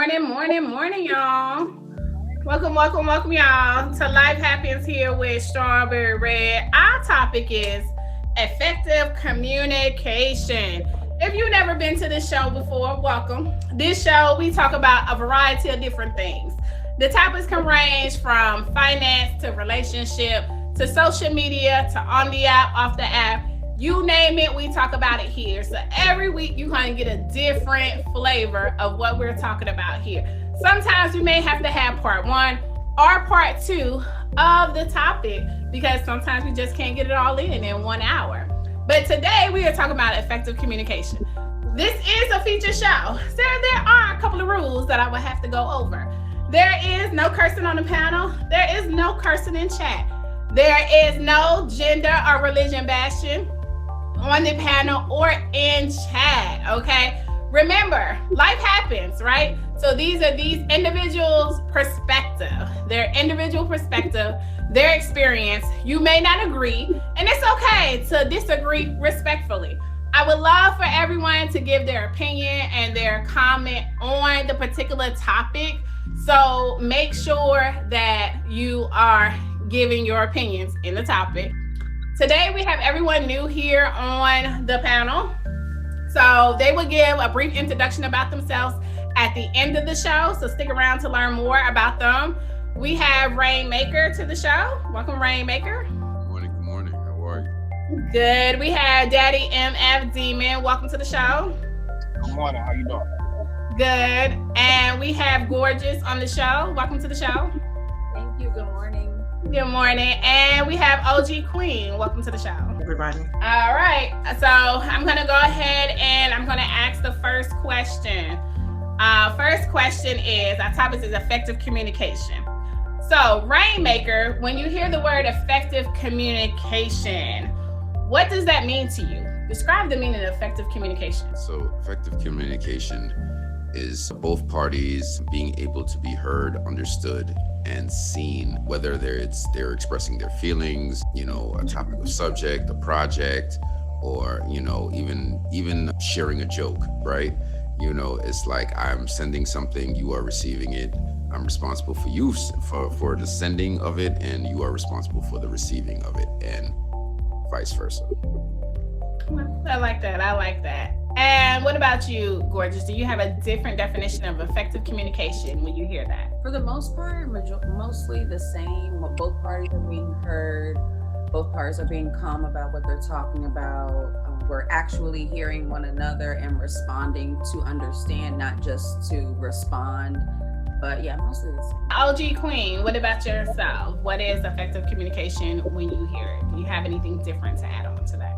Morning, y'all. Welcome, y'all, to Life Happens Here with Strawberry Red. Our topic is effective communication. If you've never been to this show before, welcome. This show, we talk about a variety of different things. The topics can range from finance to relationship to social media to on the app, off the app. You name it, we talk about it here. So every week you're going to get a different flavor of what we're talking about here. Sometimes we may have to have part one or part two of the topic because sometimes we just can't get it all in 1 hour. But today we are talking about effective communication. This is a feature show. So there are a couple of rules that I will have to go over. There is no cursing on the panel. There is no cursing in chat. There is no gender or religion bashing on the panel or in chat, okay? Remember, life happens, right? So these are these individuals' perspective, their individual perspective, their experience. You may not agree, and it's okay to disagree respectfully. I would love for everyone to give their opinion and their comment on the particular topic. So make sure that you are giving your opinions in the topic. Today, we have everyone new here on the panel. So they will give a brief introduction about themselves at the end of the show. So stick around to learn more about them. We have Rainmaker to the show. Welcome, Rainmaker. Good morning. How are you? Good. We have Daddy MF Demon. Welcome to the show. Good morning. How you doing? Good. And we have Gorgeous on the show. Welcome to the show. Thank you. Good morning. Good morning. And we have OG Queen. Welcome to the show. Everybody. All right. So I'm going to go ahead and I'm going to ask the first question. First question is, our topic is effective communication. So Rainmaker, when you hear the word effective communication, what does that mean to you? Describe the meaning of effective communication. So effective communication is both parties being able to be heard, understood, and seen, whether they're expressing their feelings, a topic of subject, a project, or, even sharing a joke, right? It's like I'm sending something, you are receiving it. I'm responsible for you for the sending of it, and you are responsible for the receiving of it, and vice versa. I like that. And what about you, Gorgeous? Do you have a different definition of effective communication when you hear that? For the most part, mostly the same. Both parties are being heard. Both parties are being calm about what they're talking about. We're actually hearing one another and responding to understand, not just to respond. But yeah, mostly the same. OG Queen, what about yourself? What is effective communication when you hear it? Do you have anything different to add on to that?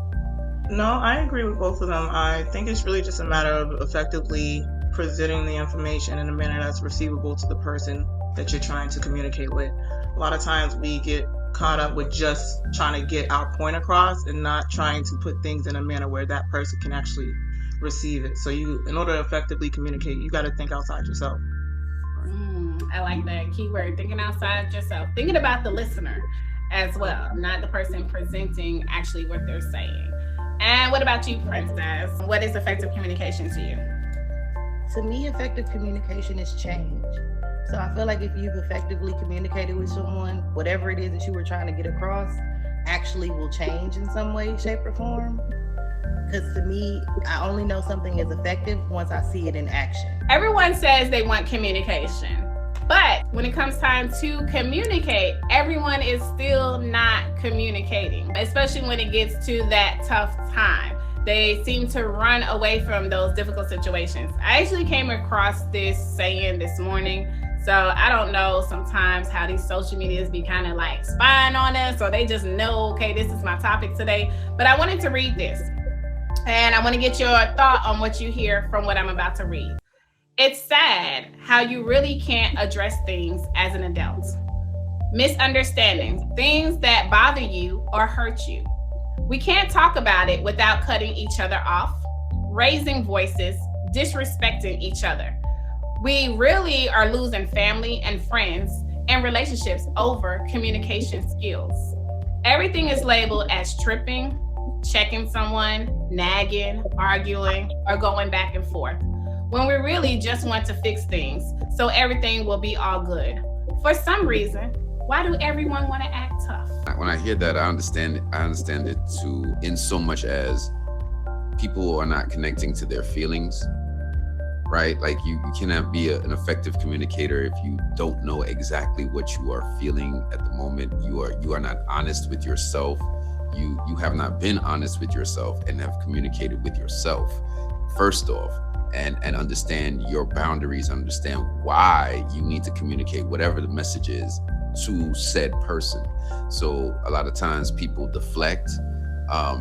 No, I agree with both of them. I think it's really just a matter of effectively presenting the information in a manner that's receivable to the person that you're trying to communicate with. A lot of times we get caught up with just trying to get our point across and not trying to put things in a manner where that person can actually receive it. So in order to effectively communicate, you got to think outside yourself. I like that keyword, thinking outside yourself, thinking about the listener as well, not the person presenting actually what they're saying. And what about you, Princess? What is effective communication to you? To me, effective communication is change. So I feel like if you've effectively communicated with someone, whatever it is that you were trying to get across actually will change in some way, shape, or form. Because to me, I only know something is effective once I see it in action. Everyone says they want communication. But when it comes time to communicate, everyone is still not communicating, especially when it gets to that tough time. They seem to run away from those difficult situations. I actually came across this saying this morning. So I don't know sometimes how these social medias be kind of like spying on us, or they just know, okay, this is my topic today. But I wanted to read this, and I want to get your thought on what you hear from what I'm about to read. It's sad how you really can't address things as an adult. Misunderstandings, things that bother you or hurt you. We can't talk about it without cutting each other off, raising voices, disrespecting each other. We really are losing family and friends and relationships over communication skills. Everything is labeled as tripping, checking someone, nagging, arguing, or going back and forth. when we really just want to fix things so everything will be all good. For some reason, why do everyone want to act tough? When I hear that, I understand it to in so much as people are not connecting to their feelings, right? Like you cannot be an effective communicator if you don't know exactly what you are feeling at the moment. You are not honest with yourself. You have not been honest with yourself and have communicated with yourself first off, and understand your boundaries, understand why you need to communicate whatever the message is to said person. So a lot of times people deflect,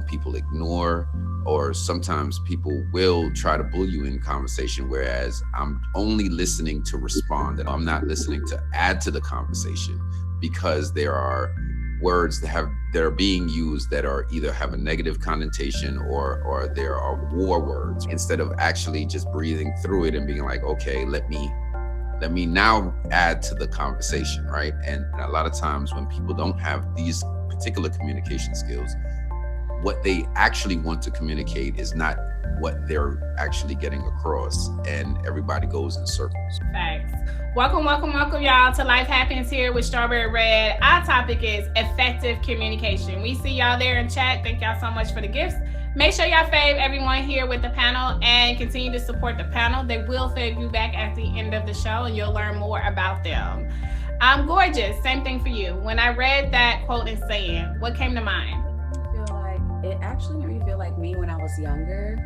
people ignore, or sometimes people will try to bully you in conversation, whereas I'm only listening to respond and I'm not listening to add to the conversation, because there are words that are being used that are either have a negative connotation or there are war words, instead of actually just breathing through it and being like, okay, let me now add to the conversation, right? And a lot of times when people don't have these particular communication skills, what they actually want to communicate is not what they're actually getting across, and everybody goes in circles. Thanks. Welcome, y'all, to Life Happens Here with Strawberry Red. Our topic is effective communication. We see y'all there in chat. Thank y'all so much for the gifts. Make sure y'all fave everyone here with the panel and continue to support the panel. They will fave you back at the end of the show and you'll learn more about them. I'm gorgeous. Same thing for you. When I read that quote and saying, what came to mind? It actually made me feel like me when I was younger.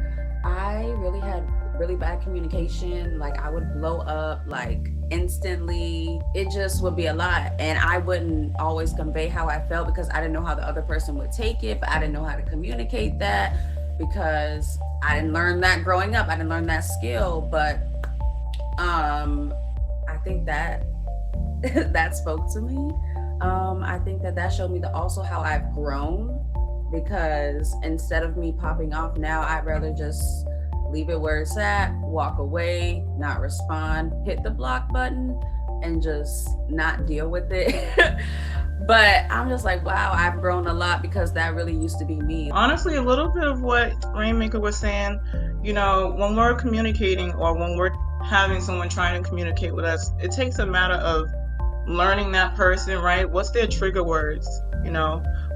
I really had really bad communication. Like I would blow up like instantly. It just would be a lot. And I wouldn't always convey how I felt because I didn't know how the other person would take it, but I didn't know how to communicate that because I didn't learn that growing up. I didn't learn that skill, but I think that that spoke to me. I think that showed me also how I've grown, because instead of me popping off now, I'd rather just leave it where it's at, walk away, not respond, hit the block button, and just not deal with it. But I'm just like, wow, I've grown a lot because that really used to be me. Honestly, a little bit of what Rainmaker was saying, when we're communicating or when we're having someone trying to communicate with us, it takes a matter of learning that person, right? What's their trigger words?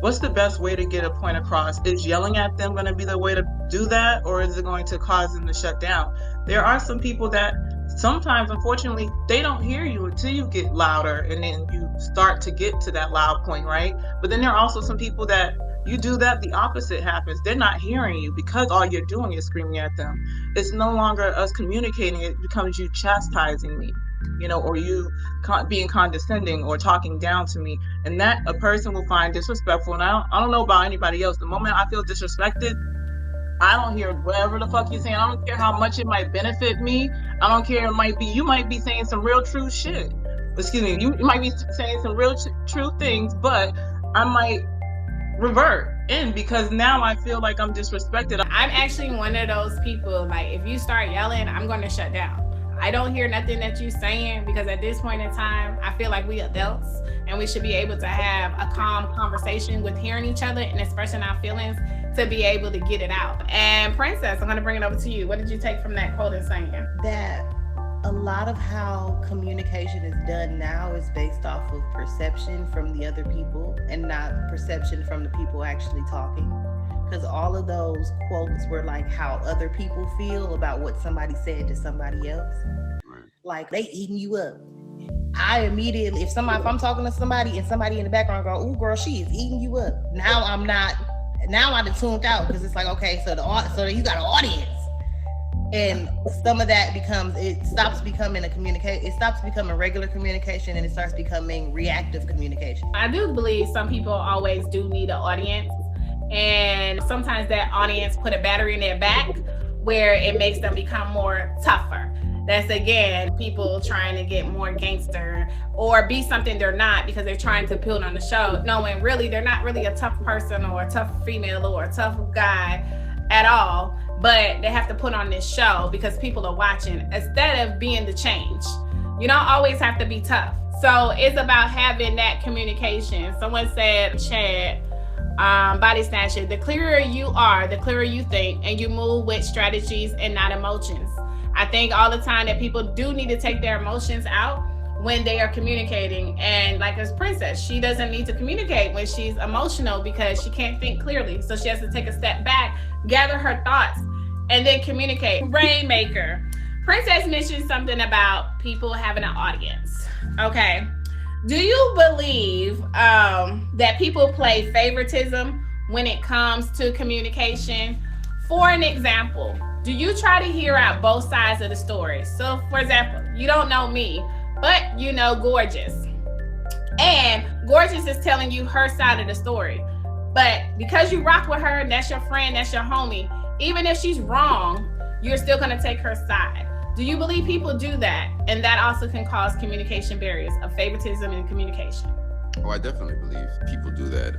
What's the best way to get a point across? Is yelling at them going to be the way to do that, or is it going to cause them to shut down? There are some people that sometimes, unfortunately, they don't hear you until you get louder and then you start to get to that loud point, right? But then there are also some people that you do that, the opposite happens. They're not hearing you because all you're doing is screaming at them. It's no longer us communicating, it becomes you chastising me, or you being condescending or talking down to me. And that a person will find disrespectful. And I don't know about anybody else. The moment I feel disrespected, I don't hear whatever the fuck you're saying. I don't care how much it might benefit me. I don't care. You might be saying some real true shit. Excuse me. You might be saying some real true things, but I might revert in because now I feel like I'm disrespected. I'm actually one of those people, like if you start yelling, I'm going to shut down. I don't hear nothing that you're saying because at this point in time, I feel like we adults and we should be able to have a calm conversation with hearing each other and expressing our feelings to be able to get it out. And Princess, I'm going to bring it over to you. What did you take from that quote and saying? That a lot of how communication is done now is based off of perception from the other people and not perception from the people actually talking. Because all of those quotes were like how other people feel about what somebody said to somebody else. Right. Like they eating you up. I immediately, if I'm talking to somebody and somebody in the background go, "Ooh, girl, she is eating you up." Now I'm not. Now I done tuned out because it's like, okay, so you got an audience, and some of that it stops becoming it stops becoming regular communication and it starts becoming reactive communication. I do believe some people always do need an audience. And sometimes that audience put a battery in their back where it makes them become more tougher. That's again, people trying to get more gangster or be something they're not because they're trying to build on the show, knowing really they're not really a tough person or a tough female or a tough guy at all, but they have to put on this show because people are watching instead of being the change. You don't always have to be tough. So it's about having that communication. Someone said, Chad, body snatcher, the clearer you are, the clearer you think, and you move with strategies and not emotions. I think all the time that people do need to take their emotions out when they are communicating. And like as Princess, she doesn't need to communicate when she's emotional because she can't think clearly. So she has to take a step back, gather her thoughts, and then communicate. Rainmaker. Princess mentioned something about people having an audience. Okay. Do you believe that people play favoritism when it comes to communication? For an example, do you try to hear out both sides of the story? So, for example, you don't know me, but you know Gorgeous. And Gorgeous is telling you her side of the story. But because you rock with her, and that's your friend, that's your homie, even if she's wrong, you're still going to take her side. Do you believe people do that? And that also can cause communication barriers of favoritism in communication. Oh, I definitely believe people do that.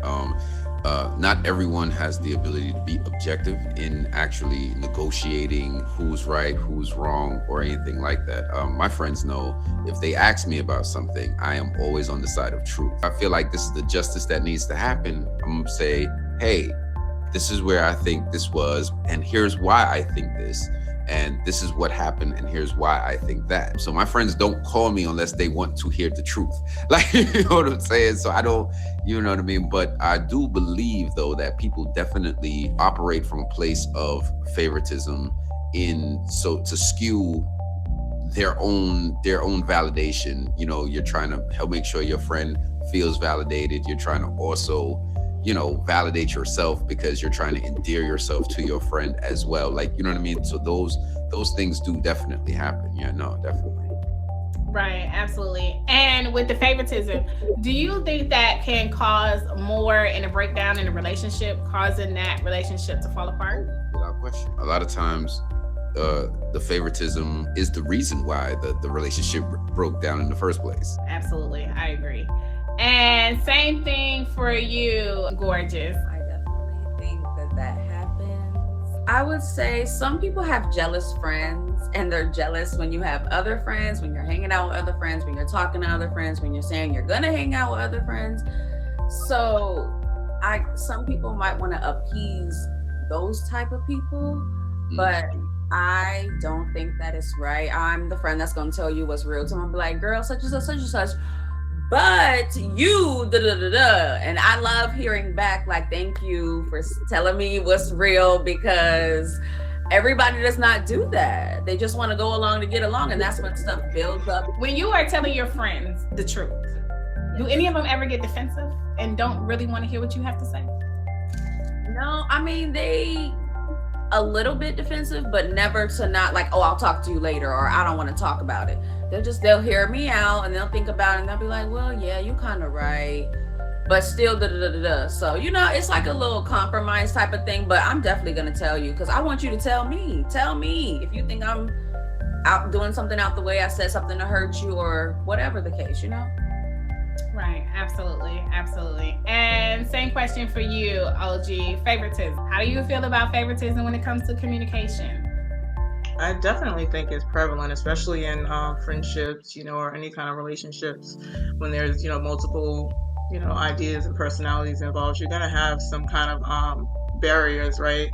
Not everyone has the ability to be objective in actually negotiating who's right, who's wrong, or anything like that. My friends know if they ask me about something, I am always on the side of truth. I feel like this is the justice that needs to happen. I'm gonna say, hey, this is where I think this was, and here's why I think this. And this is what happened, and here's why I think that. So my friends don't call me unless they want to hear the truth. Like, you know what I'm saying? So I don't, you know what I mean? But I do believe, though, that people definitely operate from a place of favoritism to skew their own validation. You know, you're trying to help make sure your friend feels validated. You're trying to also, you know, validate yourself because you're trying to endear yourself to your friend as well. Like, you know what I mean? So those things do definitely happen. Yeah, no, definitely. Right, absolutely. And with the favoritism, do you think that can cause more in a breakdown in a relationship, causing that relationship to fall apart? Without question. A lot of times, the favoritism is the reason why the relationship broke down in the first place. Absolutely, I agree. And same thing for you, Gorgeous. I definitely think that happens. I would say some people have jealous friends, and they're jealous when you have other friends, when you're hanging out with other friends, when you're talking to other friends, when you're saying you're gonna hang out with other friends. So some people might want to appease those type of people, but I don't think that is right. I'm the friend that's gonna tell you what's real. So I'm gonna be like, girl, such and such, such and such. But you, and I love hearing back, like, thank you for telling me what's real, because everybody does not do that. They just want to go along to get along, and that's when stuff builds up. When you are telling your friends the truth, do any of them ever get defensive and don't really want to hear what you have to say? No, I mean, they a little bit defensive, but never to not like, oh, I'll talk to you later, or I don't want to talk about it. They'll hear me out and they'll think about it and they'll be like, well, yeah, you kind of right, but still So, you know, it's like a little compromise type of thing, but I'm definitely going to tell you, because I want you to tell me if you think I'm out doing something out the way, I said something to hurt you or whatever the case, you know? Right, absolutely. And same question for you, OG, favoritism. How do you feel about favoritism when it comes to communication? I definitely think it's prevalent, especially in friendships, you know, or any kind of relationships. When there's, you know, multiple, you know, ideas and personalities involved, you're gonna have some kind of barriers, right?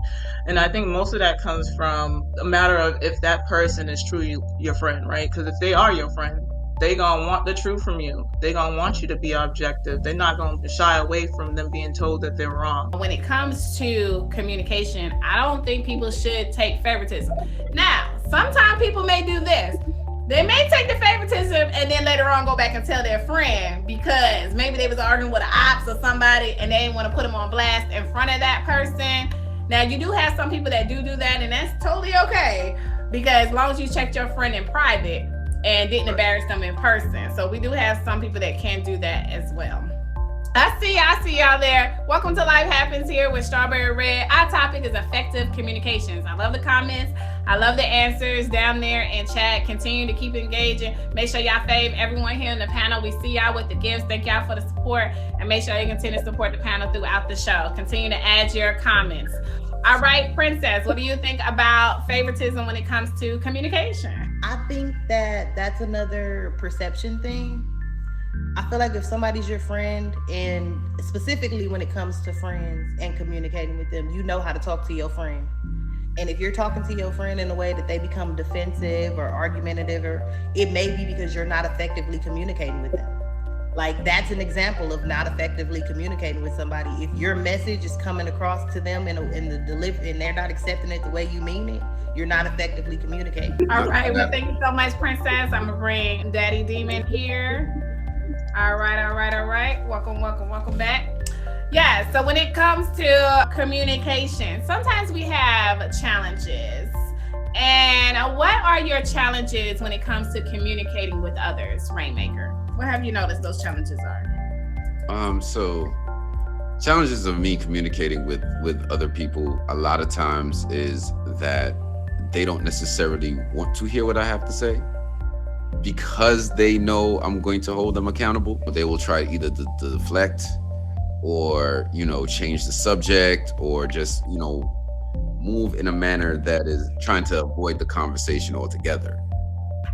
And I think most of that comes from a matter of if that person is truly your friend, right? Because if they are your friend, they gonna want the truth from you. They gonna want you to be objective. They're not gonna shy away from them being told that they're wrong. When it comes to communication, I don't think people should take favoritism. Now, sometimes people may do this. They may take the favoritism and then later on go back and tell their friend, because maybe they was arguing with an ops or somebody and they didn't want to put them on blast in front of that person. Now, you do have some people that do that, and that's totally okay, because as long as you checked your friend in private and didn't embarrass them in person. So we do have some people that can do that as well. I see y'all there. Welcome to Life Happens here with Strawberry Red. Our topic is effective communications. I love the comments. I love the answers down there in chat. Continue to keep engaging. Make sure y'all fave everyone here in the panel. We see y'all with the gifts. Thank y'all for the support, and make sure you continue to support the panel throughout the show. Continue to add your comments. All right, Princess, what do you think about favoritism when it comes to communication? I think that that's another perception thing. I feel like if somebody's your friend, and specifically when it comes to friends and communicating with them, you know how to talk to your friend. And if you're talking to your friend in a way that they become defensive or argumentative, or it may be because you're not effectively communicating with them. Like, that's an example of not effectively communicating with somebody. If your message is coming across to them in the delivery and they're not accepting it the way you mean it, you're not effectively communicating. All right, well, thank you so much, Princess. I'm gonna bring Daddy Demon here. All right. Welcome back. Yeah, so when it comes to communication, sometimes we have challenges. And what are your challenges when it comes to communicating with others, Rainmaker? What have you noticed those challenges are? So challenges of me communicating with other people a lot of times is that they don't necessarily want to hear what I have to say. Because they know I'm going to hold them accountable, they will try either to deflect or, change the subject, or just, move in a manner that is trying to avoid the conversation altogether.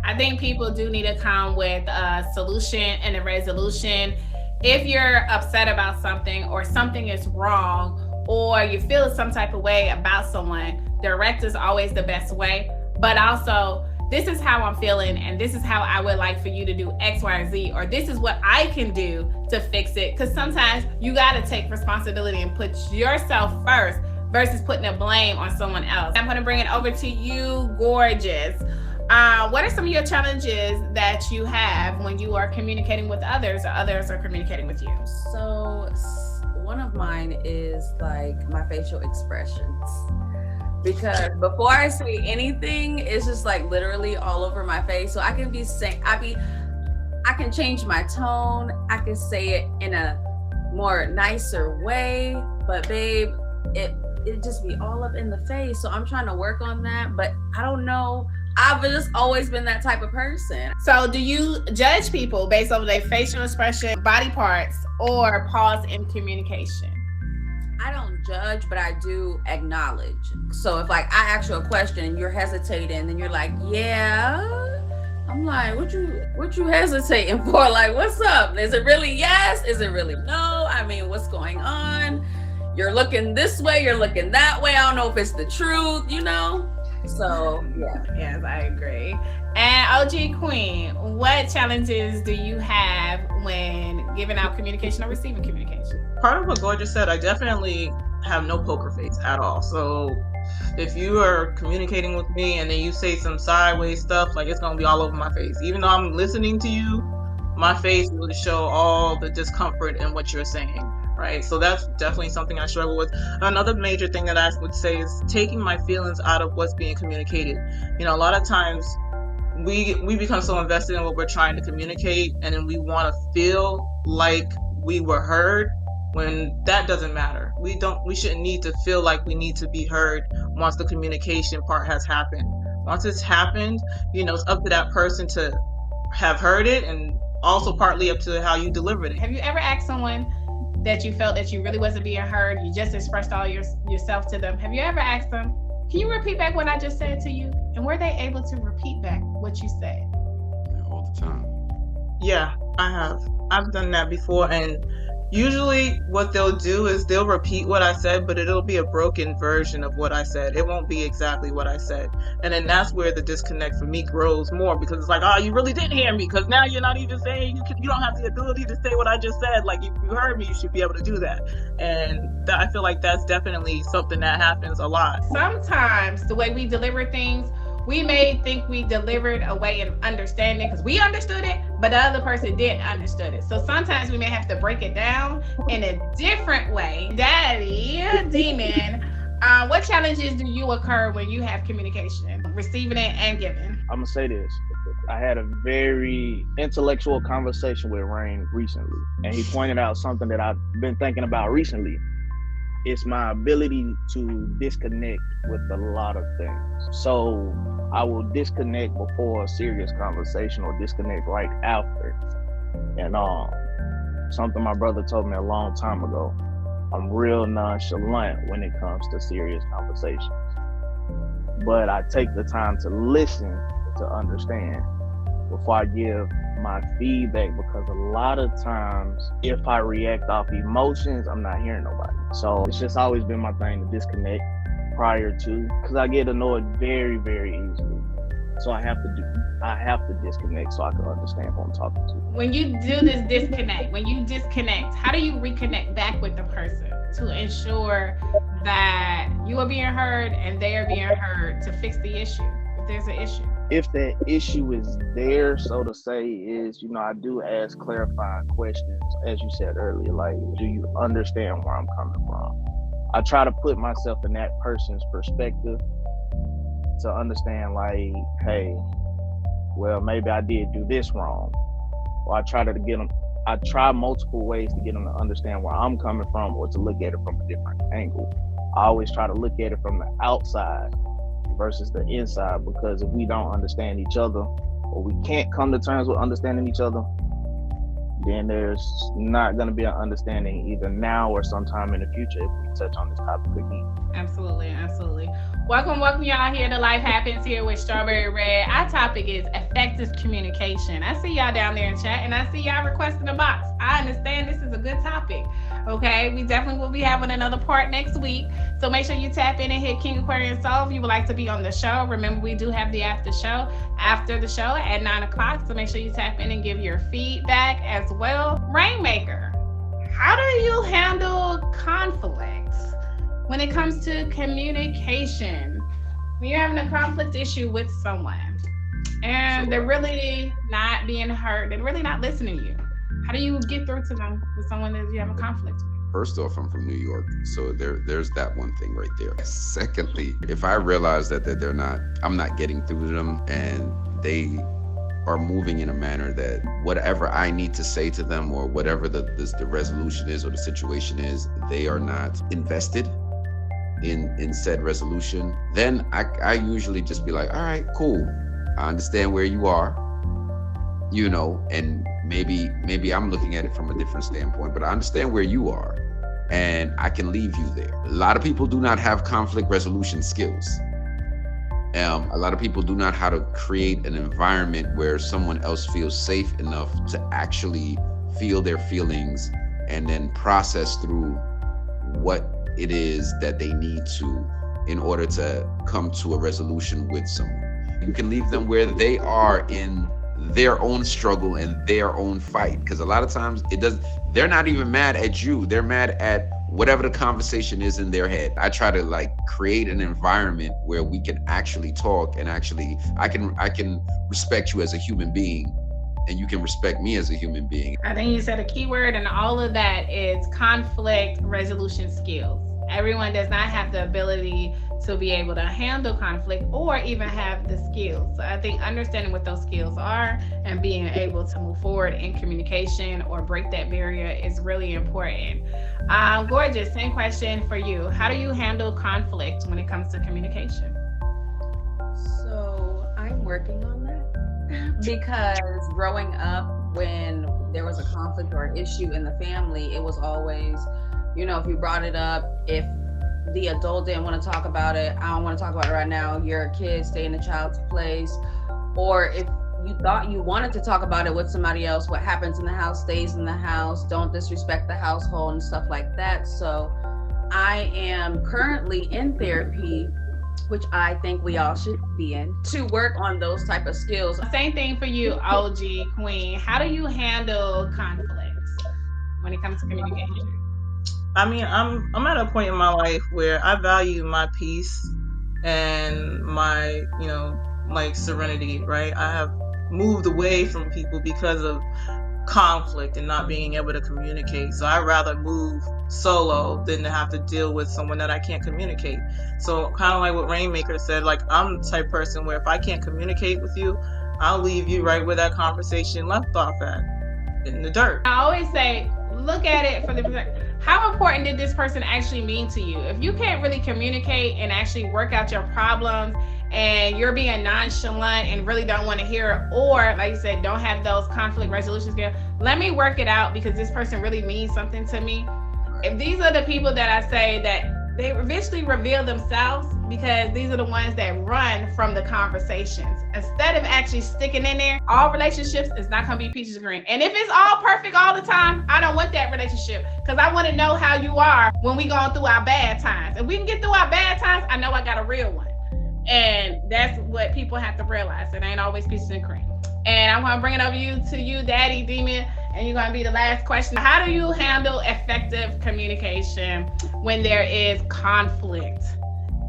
I think people do need to come with a solution and a resolution. If you're upset about something, or something is wrong, or you feel some type of way about someone, direct is always the best way. But also, this is how I'm feeling, and this is how I would like for you to do X, Y, or Z, or this is what I can do to fix it. Because sometimes you got to take responsibility and put yourself first versus putting the blame on someone else. I'm going to bring it over to you, Gorgeous. What are some of your challenges that you have when you are communicating with others, or others are communicating with you? So one of mine is like my facial expressions. Because before I say anything, it's just like literally all over my face. So I can be saying, I can change my tone. I can say it in a more nicer way, but babe, it just be all up in the face. So I'm trying to work on that, but I don't know. I've just always been that type of person. So do you judge people based on their facial expression, body parts, or pause in communication? I don't judge, but I do acknowledge. So if like I ask you a question and you're hesitating, then you're like, yeah. I'm like, what you hesitating for? Like, what's up? Is it really yes? Is it really no? I mean, what's going on? You're looking this way, you're looking that way. I don't know if it's the truth, So yeah. Yes, I agree. And OG Queen, what challenges do you have when giving out communication or receiving communication? Part of what Gorgeous said, I definitely have no poker face at all. So if you are communicating with me and then you say some sideways stuff, like, it's gonna be all over my face. Even though I'm listening to you, my face will show all the discomfort in what you're saying, right? So that's definitely something I struggle with. Another major thing that I would say is taking my feelings out of what's being communicated. A lot of times we become so invested in what we're trying to communicate, and then we want to feel like we were heard, when that doesn't matter. We shouldn't need to feel like we need to be heard once the communication part has happened. Once it's happened, it's up to that person to have heard it, and also partly up to how you delivered it. Have you ever asked someone that you felt that you really wasn't being heard, you just expressed all yourself to them? Have you ever asked them, can you repeat back what I just said to you? And were they able to repeat back what you said? All the time. Yeah, I have. I've done that before, and usually what they'll do is they'll repeat what I said, but it'll be a broken version of what I said. It won't be exactly what I said. And then that's where the disconnect for me grows more, because it's like, oh, you really didn't hear me, because now you're not even saying, you don't have the ability to say what I just said. Like, if you heard me, you should be able to do that. And I feel like that's definitely something that happens a lot. Sometimes the way we deliver things, we may think we delivered a way of understanding because we understood it, but the other person didn't understood it. So sometimes we may have to break it down in a different way. Daddy Demon, what challenges do you occur when you have communication, receiving it and giving? I'm gonna say this. I had a very intellectual conversation with Rain recently, and he pointed out something that I've been thinking about recently. It's my ability to disconnect with a lot of things. So I will disconnect before a serious conversation or disconnect right after. And something my brother told me a long time ago, I'm real nonchalant when it comes to serious conversations. But I take the time to listen to understand before I give my feedback, because a lot of times if I react off emotions, I'm not hearing nobody. So it's just always been my thing to disconnect prior to, because I get annoyed very, very easily. So I have to disconnect so I can understand who I'm talking to. When you do this disconnect, how do you reconnect back with the person to ensure that you are being heard and they are being heard to fix the issue if there's an issue? If that issue is there, so to say, is, I do ask clarifying questions, as you said earlier, like, do you understand where I'm coming from? I try to put myself in that person's perspective to understand, like, hey, well, maybe I did do this wrong. Or I try multiple ways to get them to understand where I'm coming from or to look at it from a different angle. I always try to look at it from the outside versus the inside, because if we don't understand each other, or we can't come to terms with understanding each other, then there's not going to be an understanding either now or sometime in the future if we touch on this topic again. Absolutely. Welcome y'all here to Life Happens here with Strawberry Red. Our topic is effective communication. I see y'all down there in chat and I see y'all requesting a box. I understand this is a good topic. Okay, we definitely will be having another part next week. So make sure you tap in and hit King Aquarian Soul if you would like to be on the show. Remember, we do have the after the show at 9:00. So make sure you tap in and give your feedback as well. Rainmaker, how do you handle conflict when it comes to communication? When you're having a conflict issue with someone and they're really not being heard, they're really not listening to you. How do you get through to them with someone that you have a conflict with? First off, I'm from New York, so there's that one thing right there. Secondly, if I realize that I'm not getting through to them and they are moving in a manner that whatever I need to say to them or whatever the resolution is or the situation is, they are not invested in said resolution, then I usually just be like, all right, cool. I understand where you are, and maybe I'm looking at it from a different standpoint, but I understand where you are and I can leave you there. A lot of people do not have conflict resolution skills. A lot of people do not know how to create an environment where someone else feels safe enough to actually feel their feelings and then process through what it is that they need to in order to come to a resolution with someone. You can leave them where they are in their own struggle and their own fight, because a lot of times they're not even mad at you, they're mad at whatever the conversation is in their head. I try to create an environment where we can actually talk and actually I can respect you as a human being and you can respect me as a human being. I think you said a key word, and all of that is conflict resolution skills. Everyone does not have the ability to be able to handle conflict or even have the skills. So I think understanding what those skills are and being able to move forward in communication or break that barrier is really important. Gorgeous, same question for you. How do you handle conflict when it comes to communication? So I'm working on that because growing up, when there was a conflict or an issue in the family, it was always, if you brought it up, if the adult didn't want to talk about it, I don't want to talk about it right now, you're a kid, stay in the child's place. Or if you thought you wanted to talk about it with somebody else, what happens in the house stays in the house, don't disrespect the household and stuff like that. So I am currently in therapy, which I think we all should be in, to work on those type of skills. Same thing for you, OG Queen. How do you handle conflicts when it comes to communication? I mean, I'm at a point in my life where I value my peace and my, serenity, right? I have moved away from people because of conflict and not being able to communicate. So I'd rather move solo than to have to deal with someone that I can't communicate. So kind of like what Rainmaker said, I'm the type of person where if I can't communicate with you, I'll leave you right where that conversation left off at, in the dirt. I always say, look at it from the perspective, how important did this person actually mean to you? If you can't really communicate and actually work out your problems and you're being nonchalant and really don't want to hear it, or like you said, don't have those conflict resolution skills, let me work it out because this person really means something to me. If these are the people that I say that they eventually reveal themselves, because these are the ones that run from the conversations. Instead of actually sticking in there, all relationships is not going to be peaches and cream. And if it's all perfect all the time, I don't want that relationship, because I want to know how you are when we going through our bad times. If we can get through our bad times, I know I got a real one. And that's what people have to realize. It ain't always peaches and cream. And I'm going to bring it over to you, Daddy Demon, and you're going to be the last question. How do you handle effective communication when there is conflict,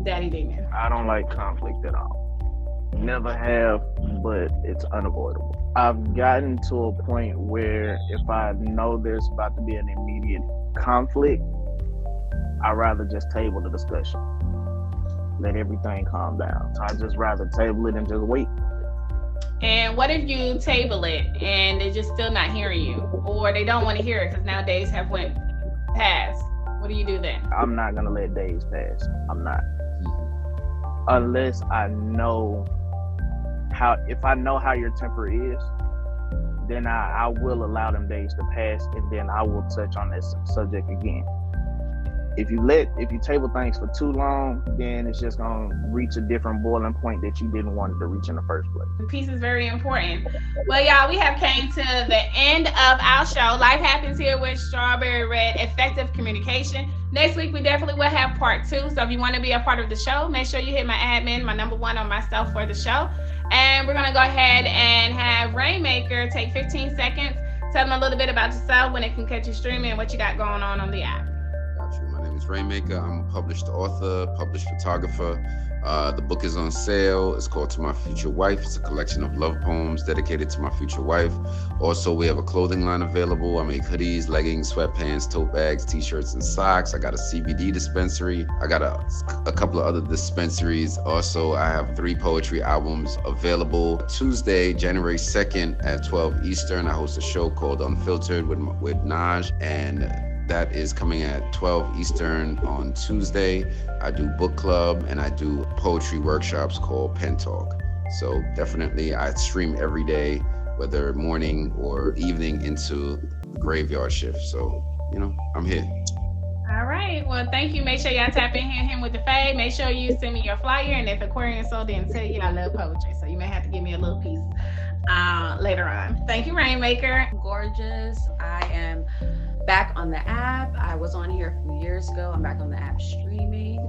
Daddy Demon? I don't like conflict at all. Never have, but it's unavoidable. I've gotten to a point where if I know there's about to be an immediate conflict, I'd rather just table the discussion. Let everything calm down. So I just rather table it and just wait. And what if you table it and they're just still not hearing you, or they don't want to hear it because now days have went past? What do you do then? I'm not gonna let days pass. I'm not. Unless I know how. If I know how your temper is, then I will allow them days to pass, and then I will touch on this subject again. If you table things for too long, then it's just gonna reach a different boiling point that you didn't want it to reach in the first place. Peace is very important. Well, y'all, we have came to the end of our show. Life Happens here with Strawberry Red, effective communication. Next week, we definitely will have part 2. So if you want to be a part of the show, make sure you hit my admin, my number 1 on myself for the show. And we're gonna go ahead and have Rainmaker take 15 seconds. Tell them a little bit about yourself, when they can catch you streaming, and what you got going on the app. My name is Rainmaker. I'm a published author, published photographer. The book is on sale. It's called To My Future Wife. It's a collection of love poems dedicated to my future wife. Also, we have a clothing line available. I make hoodies, leggings, sweatpants, tote bags, t-shirts, and socks. I got a CBD dispensary. I got a couple of other dispensaries. Also, I have 3 poetry albums available. Tuesday, January 2nd at 12 Eastern, I host a show called Unfiltered with Naj, and that is coming at 12 Eastern on Tuesday. I do book club and I do poetry workshops called Pen Talk. So definitely I stream every day, whether morning or evening into the graveyard shift. So, I'm here. All right. Well, thank you. Make sure y'all tap in him with the fade. Make sure you send me your flyer. And if Aquarian Soul didn't tell you, I love poetry. So you may have to give me a little piece later on. Thank you, Rainmaker. Gorgeous. I am back on the app. I was on here a few years ago. I'm back on the app streaming.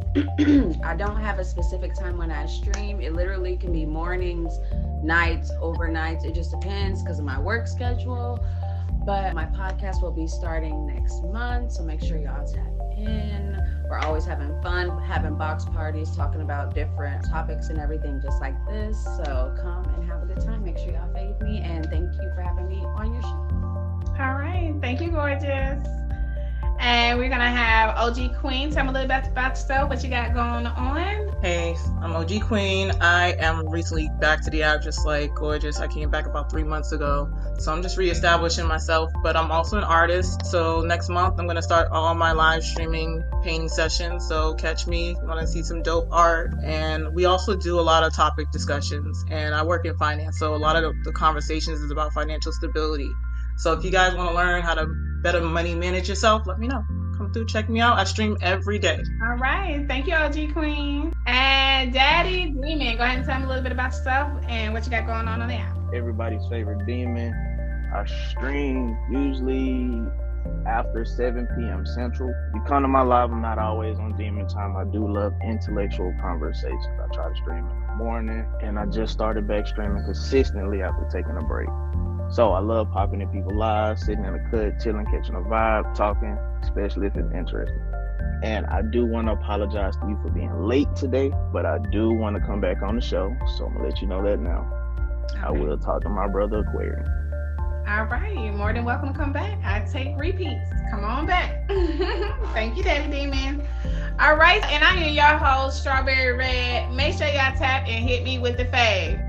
I don't have a specific time when I stream. It literally can be mornings, nights, overnights. It just depends because of my work schedule. But my podcast will be starting next month, so make sure y'all tap in. We're always having fun, having box parties, talking about different topics and everything just like this. So come and have a good time. Make sure y'all fade me, and thank you for having me on your show. All right. Thank you, gorgeous. And we're going to have OG Queen. Tell me a little bit about yourself, what you got going on. Hey, I'm OG Queen. I am recently back to the app just like Gorgeous. I came back about 3 months ago. So I'm just reestablishing myself, but I'm also an artist. So next month, I'm going to start all my live streaming painting sessions. So catch me if you want to see some dope art. And we also do a lot of topic discussions. And I work in finance. So a lot of the conversations is about financial stability. So if you guys want to learn how to better money manage yourself, let me know. Come through, check me out. I stream every day. All right. Thank you, OG Queen. And Daddy Demon, go ahead and tell me a little bit about yourself and what you got going on the app. Everybody's favorite demon. I stream usually after 7 p.m. Central. If you come to my live, I'm not always on demon time. I do love intellectual conversations. I try to stream in the morning, and I just started back streaming consistently after taking a break. So I love popping in people's lives, sitting in a cut, chilling, catching a vibe, talking, especially if it's interesting. And I do want to apologize to you for being late today, but I do want to come back on the show. So I'm going to let you know that now. Okay. I will talk to my brother Aquarian. All right. You're more than welcome to come back. I take repeats. Come on back. Thank you, Daddy Demon. All right. And I am your host, Strawberry Red. Make sure y'all tap and hit me with the fave.